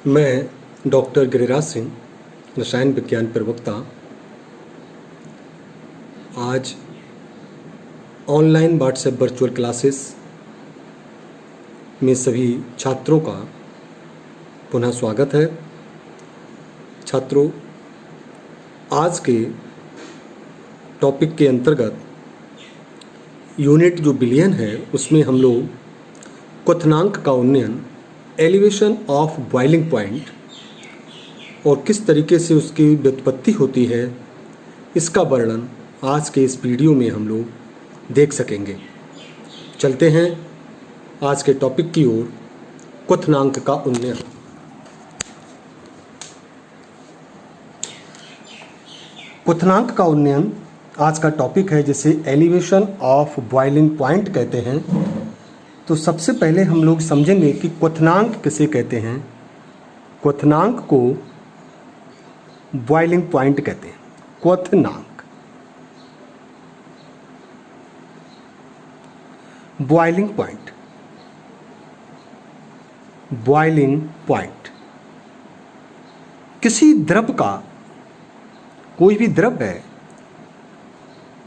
मैं डॉक्टर गिरिराज सिंह, रसायन विज्ञान प्रवक्ता, आज ऑनलाइन व्हाट्सएप वर्चुअल क्लासेस में सभी छात्रों का पुनः स्वागत है। छात्रों, आज के टॉपिक के अंतर्गत यूनिट जो बिलियन है उसमें हम लोग क्वथनांक का उन्नयन, एलिवेशन ऑफ बॉइलिंग पॉइंट और किस तरीके से उसकी व्युत्पत्ति होती है, इसका वर्णन आज के इस वीडियो में हम लोग देख सकेंगे। चलते हैं आज के टॉपिक की ओर, क्वथनांक का उन्नयन। क्वथनांक का उन्नयन आज का टॉपिक है, जिसे एलिवेशन ऑफ बॉइलिंग पॉइंट कहते हैं। तो सबसे पहले हम लोग समझेंगे कि क्वथनांक किसे कहते हैं। क्वथनांक को बॉइलिंग पॉइंट कहते हैं। क्वथनांक, बॉइलिंग पॉइंट, बॉइलिंग पॉइंट किसी द्रव का, कोई भी द्रव है,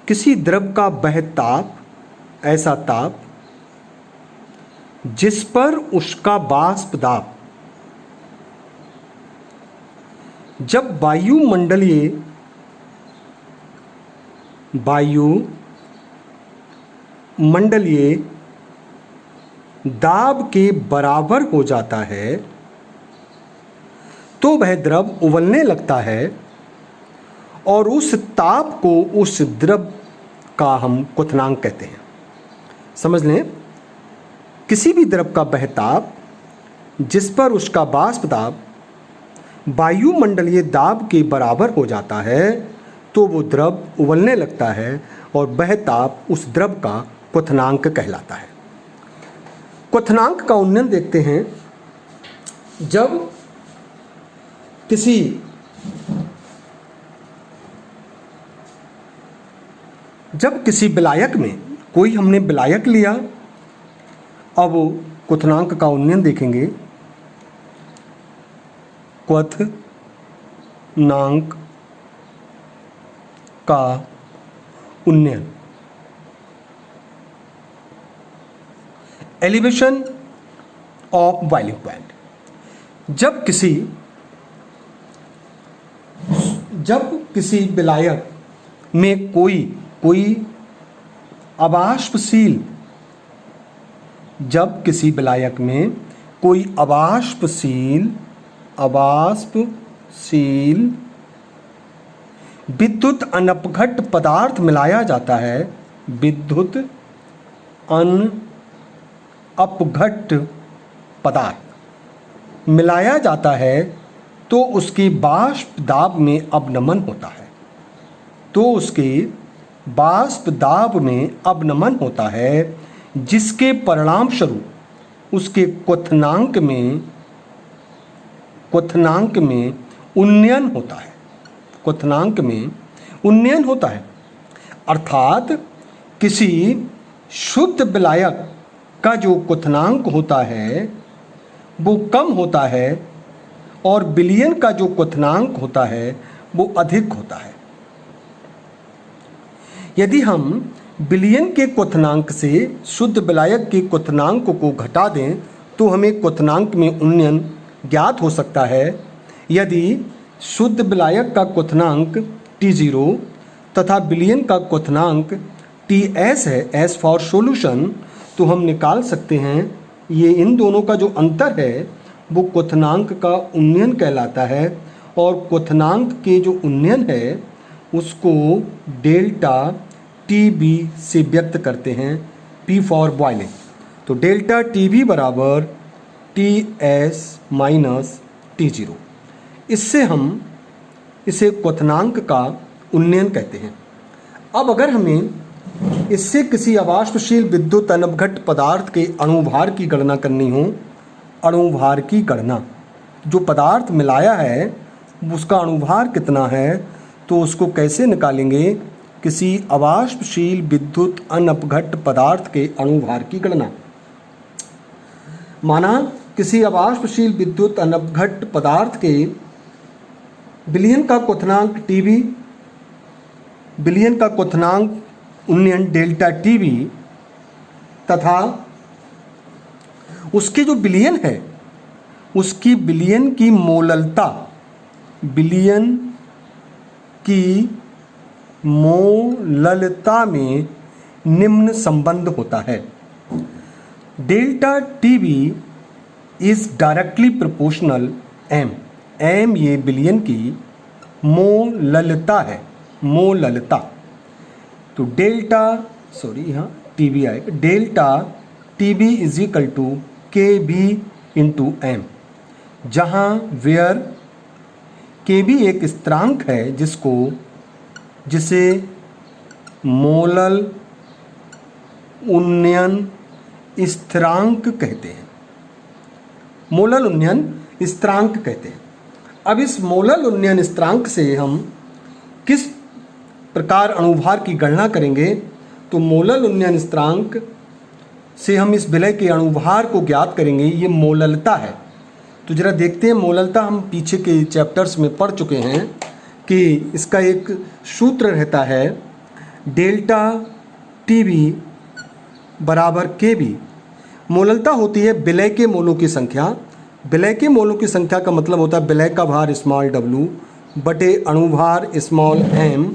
किसी द्रव का वह ताप, ऐसा ताप जिस पर उसका वाष्प दाब जब वायुमंडलीय दाब के बराबर हो जाता है तो वह द्रव उबलने लगता है और उस ताप को, उस द्रव का हम क्वथनांक कहते हैं। समझ लें, किसी भी द्रव का वह ताप जिस पर उसका वाष्प दाब वायुमंडलीय दाब के बराबर हो जाता है तो वो द्रव उबलने लगता है और वह ताप उस द्रव का क्वथनांक कहलाता है। क्वथनांक का उन्नयन देखते हैं। जब किसी विलायक में, कोई हमने विलायक लिया, अब क्वथनांक का उन्नयन देखेंगे। क्वथनांक का उन्नयन, एलिवेशन ऑफ बॉइलिंग पॉइंट। जब किसी विलायक में कोई अवाष्पशील, जब किसी विलायक में कोई अवाष्पशील विद्युत अनपघट पदार्थ मिलाया जाता है, विद्युत अनपघट पदार्थ मिलाया जाता है तो उसकी वाष्प दाब में अवनमन होता है, जिसके परिणाम स्वरूप उसके क्वथनांक में उन्नयन होता है। अर्थात किसी शुद्ध विलायक का जो क्वथनांक होता है वो कम होता है और विलयन का जो क्वथनांक होता है वो अधिक होता है। यदि हम विलयन के क्वथनांक से शुद्ध विलायक के क्वथनांक को घटा दें तो हमें क्वथनांक में उन्नयन ज्ञात हो सकता है। यदि शुद्ध विलायक का क्वथनांक T0 तथा विलयन का क्वथनांक Ts है, S फॉर सॉल्यूशन, तो हम निकाल सकते हैं ये इन दोनों का जो अंतर है वो क्वथनांक का उन्नयन कहलाता है। और क्वथनांक के जो उन्नयन है उसको डेल्टा TB से व्यक्त करते हैं, P फॉर बॉइलिंग। तो डेल्टा TB बराबर Ts माइनस T0। इससे हम इसे क्वथनांक का उन्नयन कहते हैं। अब अगर हमें इससे किसी अवाष्पशील विद्युत अनपघट पदार्थ के अणुभार की गणना करनी हो, अणुभार की गणना, जो पदार्थ मिलाया है उसका अणुभार कितना है, तो उसको कैसे निकालेंगे। किसी अवाष्पशील विद्युत अनपघट पदार्थ के अणुभार की गणना। माना किसी अवाष्पशील विद्युत अनवघट पदार्थ के विलयन का क्वथनांक टीवी, विलयन का क्वथनांक उन्नयन डेल्टा टीवी तथा उसके जो विलयन है उसकी विलयन की मोललता, विलयन की मोललता में निम्न संबंध होता है। Delta TV is directly proportional M, M ये विलयन की मोललता है, मोललता। तो डेल्टा यहाँ टीवी आएगा, delta TV is equal to K B into M, जहाँ वेयर के बी एक स्थिरांक है जिसे मोलल उन्नयन स्थिरांक कहते हैं, मोलल उन्नयन स्थिरांक कहते हैं। अब इस मोलल उन्नयन स्थिरांक से हम किस प्रकार अणुभार की गणना करेंगे? तो मोलल उन्नयन स्थिरांक से हम इस विलय के अणुभार को ज्ञात करेंगे। ये मोललता है, तो जरा देखते हैं मोललता। हम पीछे के चैप्टर्स में पढ़ चुके हैं कि इसका एक सूत्र रहता है डेल्टा टीवी बराबर के बी। मोललता होती है विलय के मोलों की संख्या। विलय के मोलों की संख्या का मतलब होता है विलय का भार स्मॉल w बटे अणुभार स्मॉल m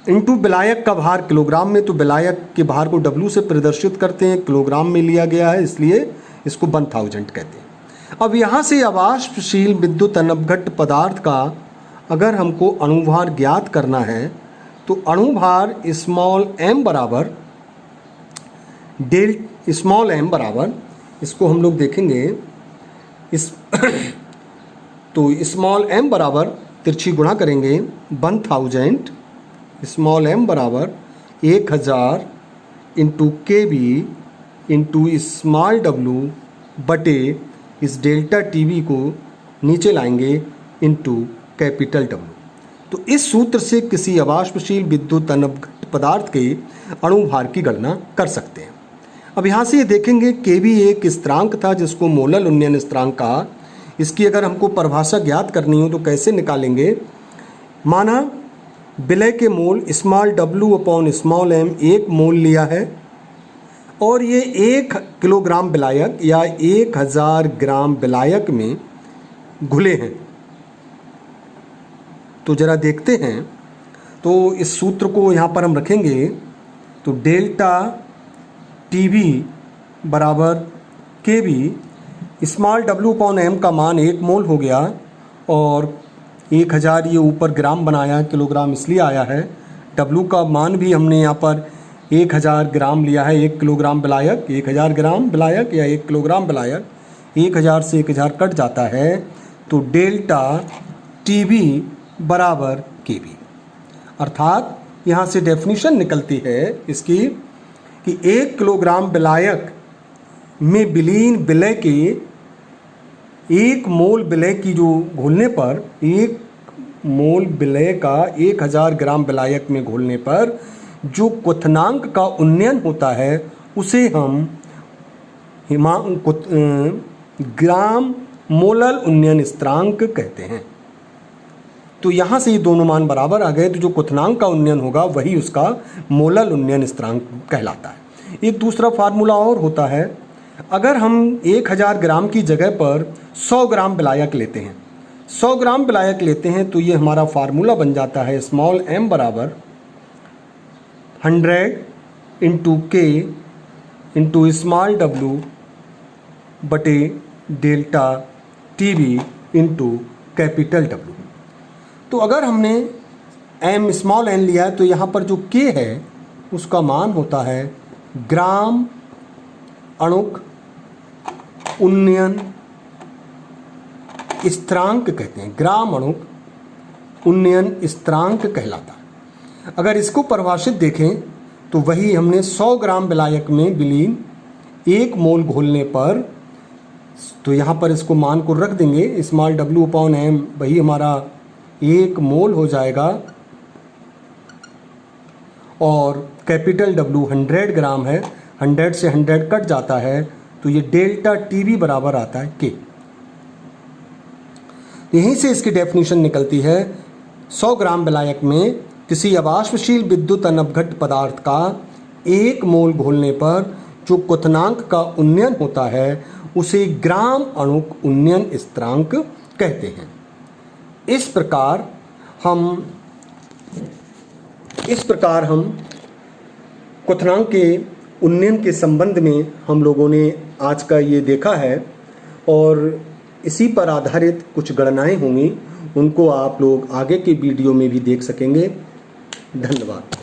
इंटू विलायक का भार किलोग्राम में। तो विलायक के भार को w से प्रदर्शित करते हैं, किलोग्राम में लिया गया है इसलिए इसको 1000 कहते हैं। अब यहाँ से अवाष्पशील विद्युत अनवघट पदार्थ का अगर हमको अणुभार ज्ञात करना है तो अणुभार स्मॉल m बराबर स्मॉल m बराबर, इसको हम लोग देखेंगे इस तो स्मॉल m बराबर तिरछी गुणा करेंगे 1000, स्मॉल m बराबर 1000 इंटू के बी इंटू स्मॉल w बटे इस डेल्टा टीवी को नीचे लाएंगे इंटू कैपिटल W। तो इस सूत्र से किसी अवाष्पशील विद्युत अनवघट पदार्थ के अणुभार की गणना कर सकते हैं। अब यहाँ से ये देखेंगे के भी एक स्थिरांक था जिसको मोलल उन्नयन स्थिरांक कहा। इसकी अगर हमको परिभाषा ज्ञात करनी हो तो कैसे निकालेंगे? माना विलय के mole small w upon small m 1 mole लिया है और ये 1 किलोग्राम विलायक या 1000 ग्राम विलायक में घुले हैं। तो जरा देखते हैं, तो इस सूत्र को यहाँ पर हम रखेंगे। तो डेल्टा टीवी बराबर K B small w upon m का मान 1 मोल हो गया और 1000 ये ऊपर ग्राम बनाया, किलोग्राम इसलिए आया है। w का मान भी हमने यहाँ पर 1000 ग्राम लिया है, 1 किलोग्राम विलायक, 1000 ग्राम विलायक या 1 किलोग्राम विलायक, 1000 से 1000 कट जाता है। तो डेल्टा टीवी बराबर के बी, अर्थात यहाँ से डेफिनेशन निकलती है इसकी कि 1 किलोग्राम विलायक में विलीन विलय के 1 मोल विलय की जो घोलने पर 1 मोल विलय का 1000 ग्राम विलायक में घोलने पर जो क्वथनांक का उन्नयन होता है उसे हम ग्राम मोलल उन्नयन स्थिरांक कहते हैं। तो यहाँ से ये दोनों मान बराबर आ गए, तो जो क्वथनांक का उन्नयन होगा वही उसका मोलल उन्नयन स्थिरांक कहलाता है। एक दूसरा फार्मूला और होता है, अगर हम 1000 ग्राम की जगह पर 100 ग्राम विलायक लेते हैं, 100 ग्राम विलायक लेते हैं तो ये हमारा फार्मूला बन जाता है स्मॉल m बराबर 100 इंटू के इंटू स्मॉल w बटे delta TV into capital W। तो अगर हमने m स्मॉल n लिया है तो यहाँ पर जो k है उसका मान होता है ग्राम अणुक उन्नयन स्थिरांक कहते हैं, ग्राम अणुक उन्नयन स्थिरांक कहलाता है। अगर इसको परिभाषित देखें तो वही हमने 100 ग्राम विलायक में विलीन 1 मोल घोलने पर, तो यहाँ पर इसको मान को रख देंगे स्मॉल w अपॉन m, वही हमारा 1 मोल हो जाएगा और कैपिटल W 100 ग्राम है, 100 से 100 कट जाता है तो ये डेल्टा टीवी बराबर आता है के। यहीं से इसकी डेफिनेशन निकलती है, 100 ग्राम विलायक में किसी अवाष्पशील विद्युत अनवघट पदार्थ का 1 मोल घोलने पर जो क्वथनांक का उन्नयन होता है उसे ग्राम अणुक उन्नयन स्थिरांक कहते हैं। इस प्रकार हम क्वथनांक के उन्नयन के संबंध में हम लोगों ने आज का ये देखा है, और इसी पर आधारित कुछ गणनाएं होंगी, उनको आप लोग आगे के वीडियो में भी देख सकेंगे। धन्यवाद।